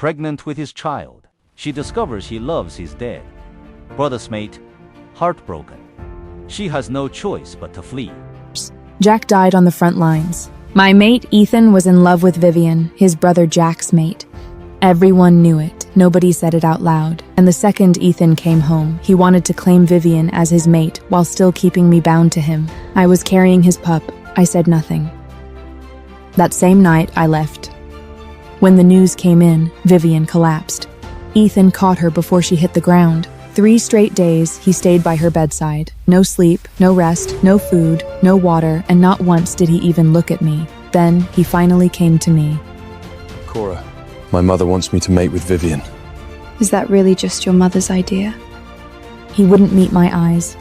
pregnant with his child. She discovers he loves his dead brother's mate, heartbroken. She has no choice but to flee. Jack died on the front lines. My mate, Ethan, was in love with Vivian, his brother Jack's mate. Everyone knew it. Nobody said it out loud. And the second Ethan came home, he wanted to claim Vivian as his mate while still keeping me bound to him. I was carrying his pup. I said nothing. That same night, I left. When the news came in, Vivian collapsed. Ethan caught her before she hit the ground. 3 straight days, he stayed by her bedside. No sleep, no rest, no food, no water, and not once did he even look at me. Then, he finally came to me. Cora, my mother wants me to mate with Vivian. Is that really just your mother's idea? He wouldn't meet my eyes.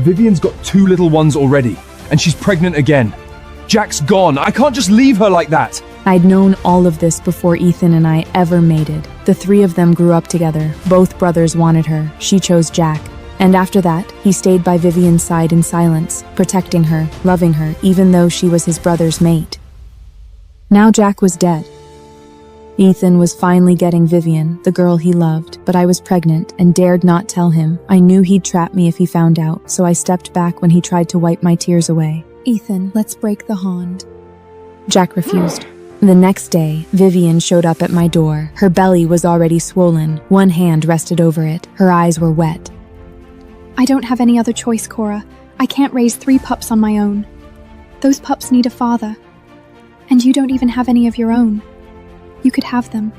Vivian's got 2 little ones already, and she's pregnant again. Jack's gone. I can't just leave her like that. I'd known all of this before Ethan and I ever mated. The 3 of them grew up together. Both brothers wanted her. She chose Jack. And after that, he stayed by Vivian's side in silence, protecting her, loving her, even though she was his brother's mate. Now Jack was dead. Ethan was finally getting Vivian, the girl he loved, but I was pregnant and dared not tell him. I knew he'd trap me if he found out, so I stepped back when he tried to wipe my tears away. Ethan, let's break the bond. Jack refused. The next day, Vivian showed up at my door. Her belly was already swollen. One hand rested over it. Her eyes were wet. I don't have any other choice, Cora. I can't raise 3 pups on my own. Those pups need a father. And you don't even have any of your own. You could have them,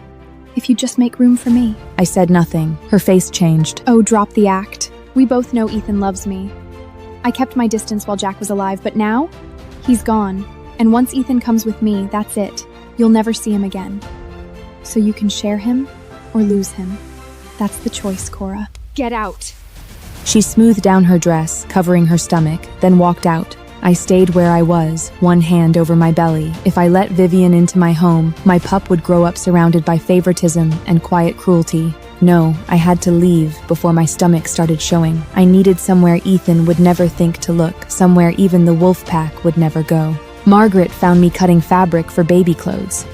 if you'd just make room for me. I said nothing. Her face changed. Oh, drop the act. We both know Ethan loves me. I kept my distance while Jack was alive, but now, he's gone. And once Ethan comes with me, that's it. You'll never see him again. So you can share him or lose him. That's the choice, Cora. Get out. She smoothed down her dress, covering her stomach, then walked out. I stayed where I was, one hand over my belly. If I let Vivian into my home, my pup would grow up surrounded by favoritism and quiet cruelty. No, I had to leave before my stomach started showing. I needed somewhere Ethan would never think to look, somewhere even the wolf pack would never go. Margaret found me cutting fabric for baby clothes.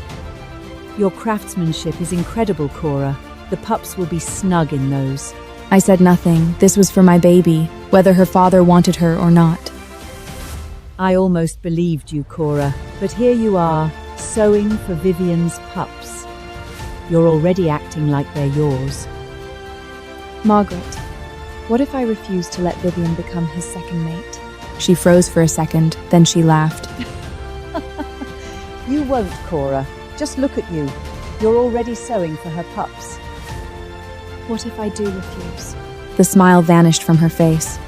Your craftsmanship is incredible, Cora. The pups will be snug in those. I said nothing. This was for my baby, whether her father wanted her or not. I almost believed you, Cora, but here you are, sewing for Vivian's pups. You're already acting like they're yours. Margaret, what if I refuse to let Vivian become his second mate? She froze for a second, then she laughed. You won't, Cora. Just look at you. You're already sewing for her pups. What if I do refuse? The smile vanished from her face.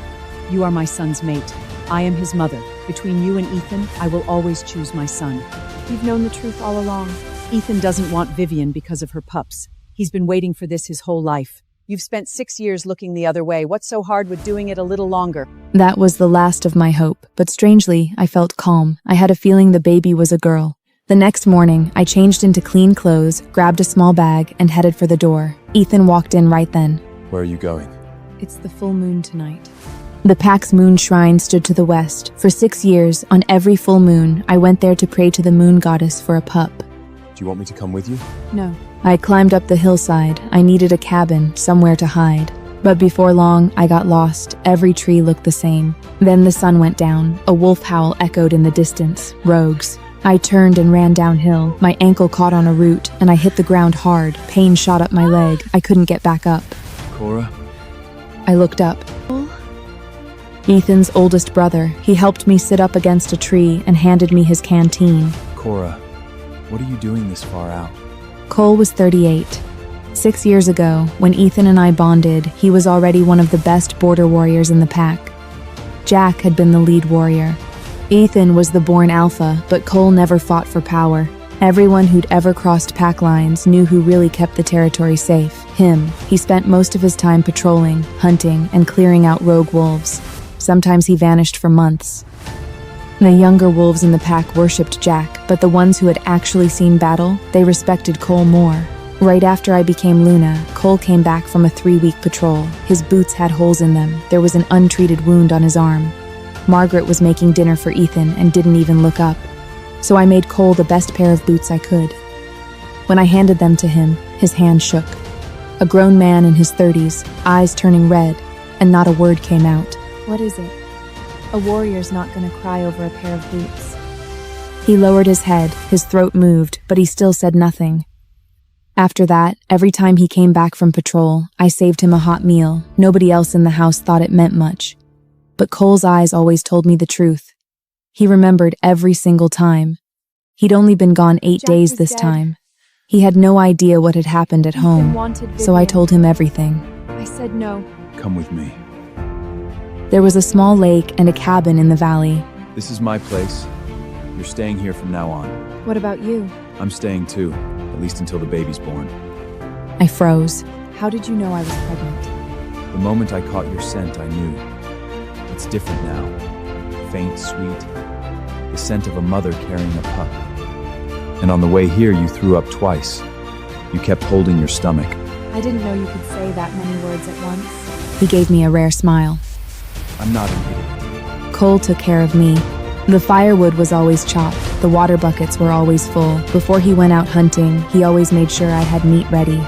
You are my son's mate. I am his mother. Between you and Ethan, I will always choose my son. You've known the truth all along. Ethan doesn't want Vivian because of her pups. He's been waiting for this his whole life. You've spent 6 years looking the other way. What's so hard with doing it a little longer? That was the last of my hope, but strangely, I felt calm. I had a feeling the baby was a girl. The next morning, I changed into clean clothes, grabbed a small bag, and headed for the door. Ethan walked in right then. Where are you going? It's the full moon tonight. The pack's moon shrine stood to the west. For 6 years, on every full moon, I went there to pray to the moon goddess for a pup. Do you want me to come with you? No. I climbed up the hillside. I needed a cabin, somewhere to hide. But before long, I got lost. Every tree looked the same. Then the sun went down. A wolf howl echoed in the distance. Rogues. I turned and ran downhill. My ankle caught on a root, and I hit the ground hard. Pain shot up my leg. I couldn't get back up. Cora? I looked up. Ethan's oldest brother. He helped me sit up against a tree and handed me his canteen. Cora, what are you doing this far out? Cole was 38. 6 years ago, when Ethan and I bonded, he was already one of the best border warriors in the pack. Jack had been the lead warrior. Ethan was the born alpha, but Cole never fought for power. Everyone who'd ever crossed pack lines knew who really kept the territory safe. Him. He spent most of his time patrolling, hunting, and clearing out rogue wolves. Sometimes he vanished for months. The younger wolves in the pack worshipped Jack, but the ones who had actually seen battle, they respected Cole more. Right after I became Luna, Cole came back from a 3-week patrol. His boots had holes in them. There was an untreated wound on his arm. Margaret was making dinner for Ethan and didn't even look up. So I made Cole the best pair of boots I could. When I handed them to him, his hand shook. A grown man in his 30s, eyes turning red, and not a word came out. What is it? A warrior's not gonna cry over a pair of boots. He lowered his head, his throat moved, but he still said nothing. After that, every time he came back from patrol, I saved him a hot meal. Nobody else in the house thought it meant much. But Cole's eyes always told me the truth. He remembered every single time. He'd only been gone 8 Jack days is this dead. time. He had no idea what had happened at Ethan home, wanted so I Vivian. told him everything. I said no. Come with me. There was a small lake and a cabin in the valley. This is my place. You're staying here from now on. What about you? I'm staying too, at least until the baby's born. I froze. How did you know I was pregnant? The moment I caught your scent, I knew. It's different now. Faint, sweet. The scent of a mother carrying a pup. And on the way here, you threw up twice. You kept holding your stomach. I didn't know you could say that many words at once. He gave me a rare smile. I'm not an idiot. Cole took care of me. The firewood was always chopped, the water buckets were always full. Before he went out hunting, he always made sure I had meat ready.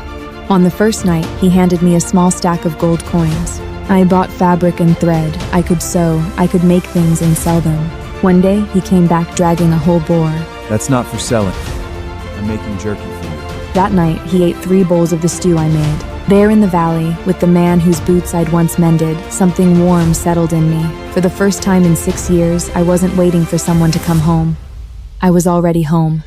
On the first night, he handed me a small stack of gold coins. I bought fabric and thread. I could sew, I could make things and sell them. One day, he came back dragging a whole boar. That's not for selling. I'm making jerky for you. That night, he ate 3 bowls of the stew I made. There in the valley, with the man whose boots I'd once mended, something warm settled in me. For the first time in 6 years, I wasn't waiting for someone to come home. I was already home.